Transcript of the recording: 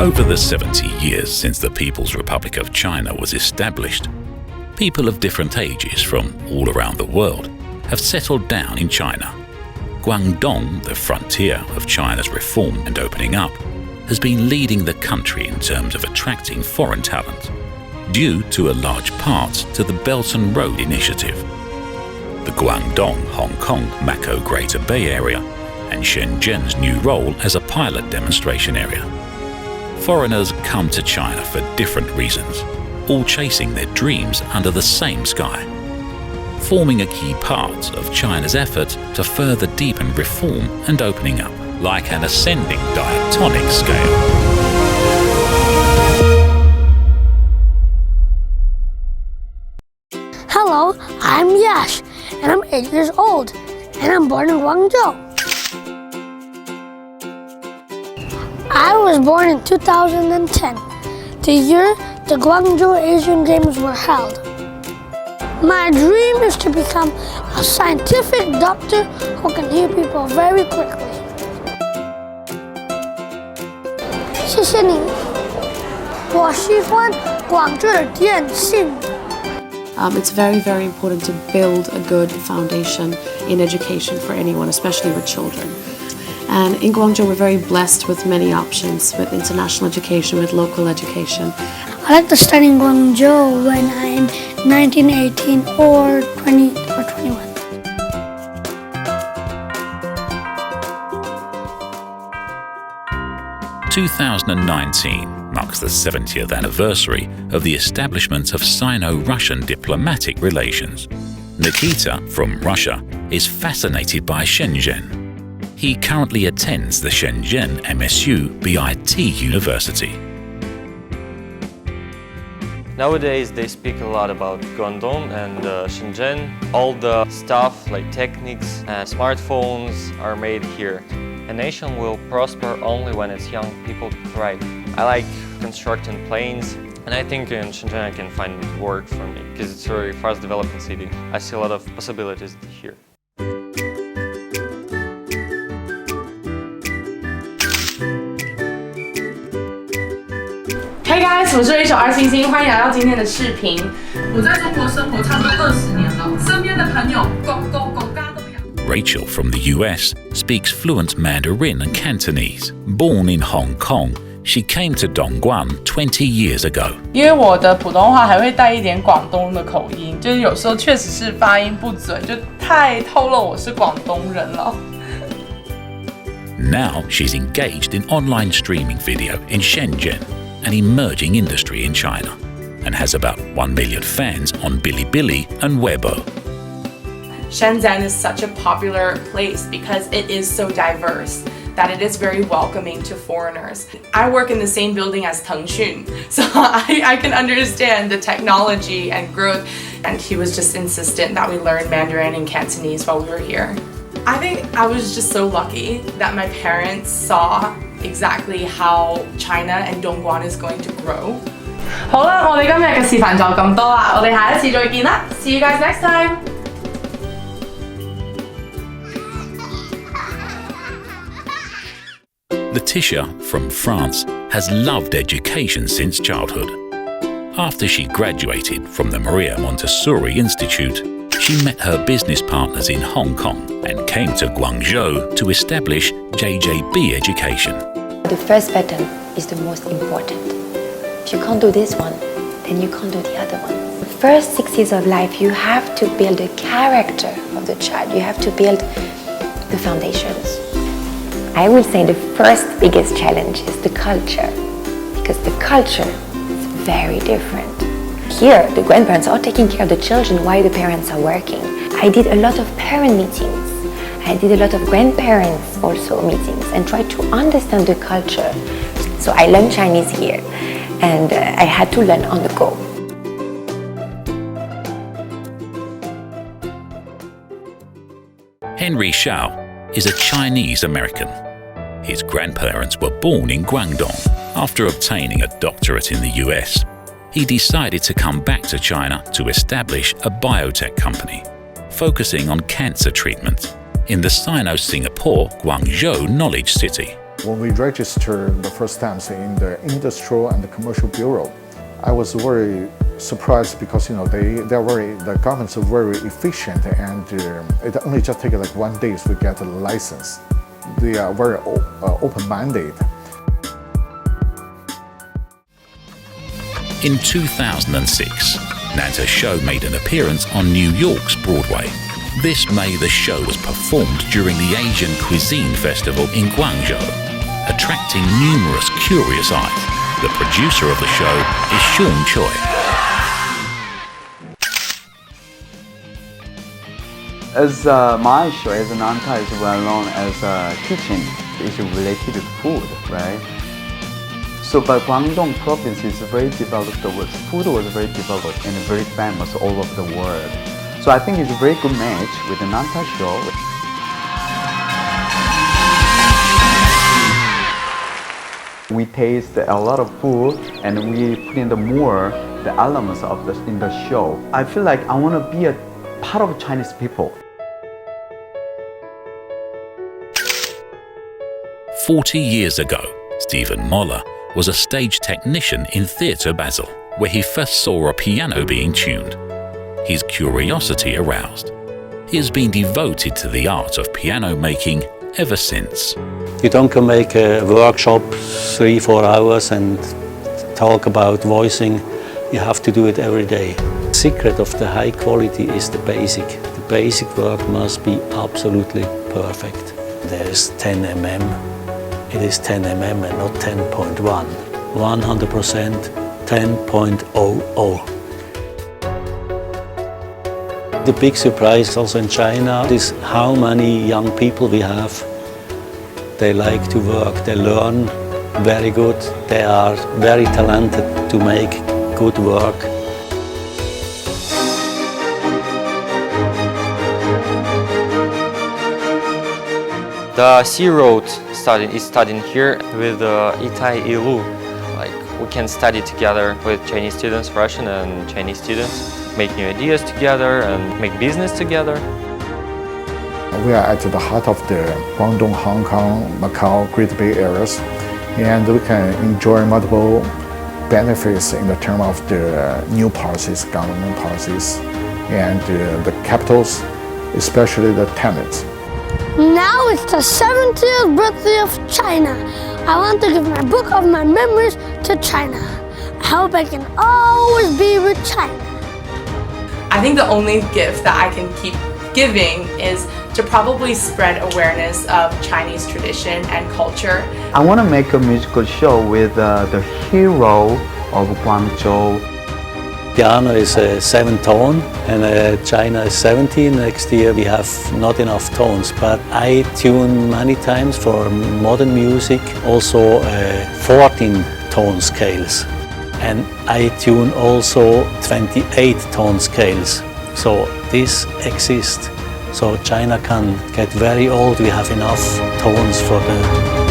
Over the 70 years since the People's Republic of China was established, people of different ages from all around the world have settled down in China. Guangdong, the frontier of China's reform and opening up, has been leading the country in terms of attracting foreign talent, due to a large part to the Belt and Road Initiative. The Guangdong-Hong Kong-Macao Greater Bay Area and Shenzhen's new role as a pilot demonstration area. Foreigners come to China for different reasons, all chasing their dreams under the same sky, forming a key part of China's effort to further deepen reform and opening up, like an ascending diatonic scale. Hello, I'm Yash, and I'm 8 years old, and I'm born in Guangzhou. I was born in 2010, the year the Guangzhou Asian Games were held. My dream is to become a scientific doctor who can heal people very quickly. 谢谢你，我喜欢广智电信。It's very, very important to build a good foundation in education for anyone, especially with children. And in Guangzhou, we're very blessed with many options, with international education, with local education. I like to study in Guangzhou when I'm 19, 18, or 20 or 21. In 2019 marks the 70th anniversary of the establishment of Sino-Russian diplomatic relations. Nikita, from Russia, is fascinated by Shenzhen. He currently attends the Shenzhen MSU BIT University. Nowadays they speak a lot about Guangdong and Shenzhen. All the stuff like techniques and smartphones are made here. A nation will prosper only when its young people thrive. I like constructing planes, and I think in Shenzhen I can find work for me because it's a very fast developing city. I see a lot of possibilities here. Hey guys， 我是 Rachel 二星星，欢迎来到今天的视频。我在中国生活差不多20年了，身边的朋友狗家都养。Rachel from the US speaks fluent Mandarin and Cantonese. Born in Hong Kong, she came to Dongguan 20 years ago. 因为我的普通话还会带一点广东的口音，就是有时候确实是发音不准，就太透露我是广东人了。Now she's engaged in online streaming video in Shenzhen, an emerging industry in China, and has about 1 million fans on Bilibili and Weibo. Shenzhen is such a popular place because it is so diverse that it is very welcoming to foreigners. I work in the same building as Tengxun, so I can understand the technology and growth, and he was just insistent that we learn Mandarin and Cantonese while we were here. I think I was just so lucky that my parents saw exactly how China and Dongguan is going to grow. 好啦，我哋今日嘅視頻就咁多啦，我哋下一次再見啦 ，See you guys next time. Letitia, from France, has loved education since childhood. After she graduated from the Maria Montessori Institute, she met her business partners in Hong Kong and came to Guangzhou to establish JJB Education. The first button is the most important. If you can't do this one, then you can't do the other one. The first 6 years of life, you have to build the character of the child. You have to build the foundations. I would say the first biggest challenge is the culture, because the culture is very different. Here, the grandparents are taking care of the children while the parents are working. I did a lot of parent meetings. I did a lot of grandparents also meetings and tried to understand the culture. So I learned Chinese here, and I had to learn on the go. Henry Shao is a Chinese American. His grandparents were born in Guangdong. After obtaining a doctorate in the US, he decided to come back to China to establish a biotech company, focusing on cancer treatment in the Sino-Singapore Guangzhou Knowledge City. When we registered the first times in the Industrial and the Commercial Bureau, I was very surprised because the governments are very efficient, and it only just takes like 1 day to get a license. They are very open-minded. In 2006, Nanta's show made an appearance on New York's Broadway. This May, the show was performed during the Asian Cuisine Festival in Guangzhou, attracting numerous curious eyes. The producer of the show is Sean Choi. As my show, as Nanta is well known as teaching issue related to food, right? So, but Guangdong province is very developed. Food was very developed and very famous all over the world. So I think it's a very good match with the Nanta show. We taste a lot of food and we put in the elements of in the show. I feel like I want to be a part of Chinese people. 40 years ago, Stephen Moller was a stage technician in Theatre Basel, where he first saw a piano being tuned. His curiosity aroused. He has been devoted to the art of piano making ever since. You don't come make a workshop 3-4 hours and talk about voicing. You have to do it every day. The secret of the high quality is the basic. The basic work must be absolutely perfect. There is 10 mm. It is 10 mm and not 10.1. 100% 10.00. The big surprise also in China is how many young people we have. They like to work, they learn very good, they are very talented to make good work. The C Road is studying here with Itai Ilu. Like, we can study together with Chinese students, Russian and Chinese students, make new ideas together and make business together. We are at the heart of the Guangdong, Hong Kong, Macau, Great Bay areas, and we can enjoy multiple benefits in the term of the new policies, government policies, and the capitals, especially the talents. Now it's the 70th birthday of China. I want to give my book of my memories to China. I hope I can always be with China. I think the only gift that I can keep giving is to probably spread awareness of Chinese tradition and culture. I want to make a musical show with the hero of Guangzhou. Piano is 7 tone and China is 17. Next year we have not enough tones, but I tune many times for modern music, also 14 tone scales. And I tune also 28 tone scales. So this exists. So China can get very old, we have enough tones for the